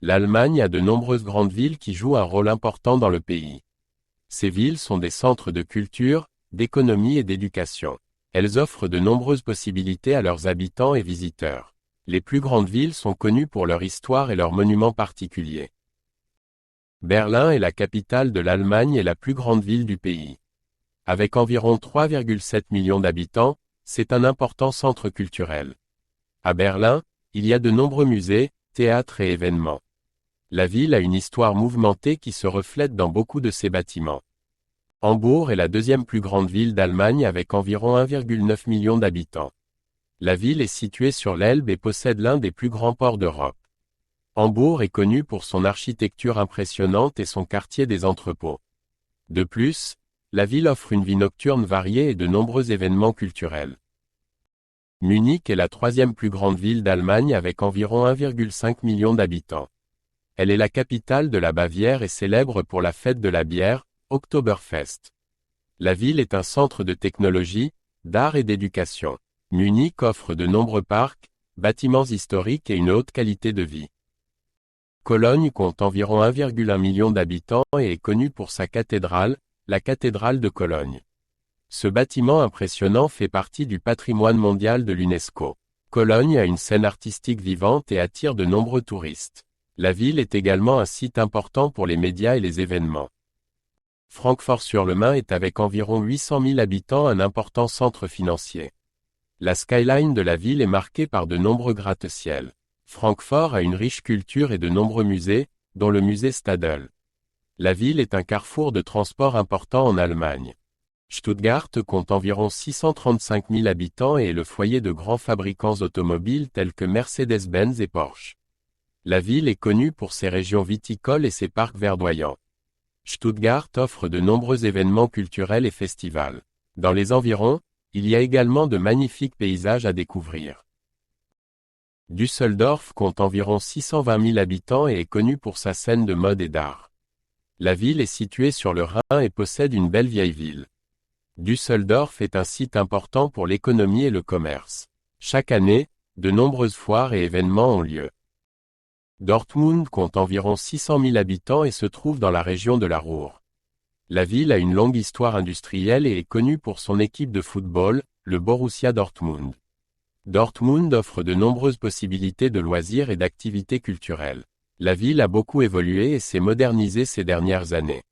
L'Allemagne a de nombreuses grandes villes qui jouent un rôle important dans le pays. Ces villes sont des centres de culture, d'économie et d'éducation. Elles offrent de nombreuses possibilités à leurs habitants et visiteurs. Les plus grandes villes sont connues pour leur histoire et leurs monuments particuliers. Berlin est la capitale de l'Allemagne et la plus grande ville du pays. Avec environ 3,7 millions d'habitants, c'est un important centre culturel. À Berlin, il y a de nombreux musées, théâtres et événements. La ville a une histoire mouvementée qui se reflète dans beaucoup de ses bâtiments. Hambourg est la deuxième plus grande ville d'Allemagne avec environ 1,9 million d'habitants. La ville est située sur l'Elbe et possède l'un des plus grands ports d'Europe. Hambourg est connu pour son architecture impressionnante et son quartier des entrepôts. De plus, la ville offre une vie nocturne variée et de nombreux événements culturels. Munich est la troisième plus grande ville d'Allemagne avec environ 1,5 million d'habitants. Elle est la capitale de la Bavière et célèbre pour la fête de la bière, Oktoberfest. La ville est un centre de technologie, d'art et d'éducation. Munich offre de nombreux parcs, bâtiments historiques et une haute qualité de vie. Cologne compte environ 1,1 million d'habitants et est connue pour sa cathédrale, la cathédrale de Cologne. Ce bâtiment impressionnant fait partie du patrimoine mondial de l'UNESCO. Cologne a une scène artistique vivante et attire de nombreux touristes. La ville est également un site important pour les médias et les événements. Francfort-sur-le-Main est avec environ 800 000 habitants un important centre financier. La skyline de la ville est marquée par de nombreux gratte-ciel. Francfort a une riche culture et de nombreux musées, dont le musée Stadel. La ville est un carrefour de transport important en Allemagne. Stuttgart compte environ 635 000 habitants et est le foyer de grands fabricants automobiles tels que Mercedes-Benz et Porsche. La ville est connue pour ses régions viticoles et ses parcs verdoyants. Stuttgart offre de nombreux événements culturels et festivals. Dans les environs, il y a également de magnifiques paysages à découvrir. Düsseldorf compte environ 620 000 habitants et est connue pour sa scène de mode et d'art. La ville est située sur le Rhin et possède une belle vieille ville. Düsseldorf est un site important pour l'économie et le commerce. Chaque année, de nombreuses foires et événements ont lieu. Dortmund compte environ 600 000 habitants et se trouve dans la région de la Ruhr. La ville a une longue histoire industrielle et est connue pour son équipe de football, le Borussia Dortmund. Dortmund offre de nombreuses possibilités de loisirs et d'activités culturelles. La ville a beaucoup évolué et s'est modernisée ces dernières années.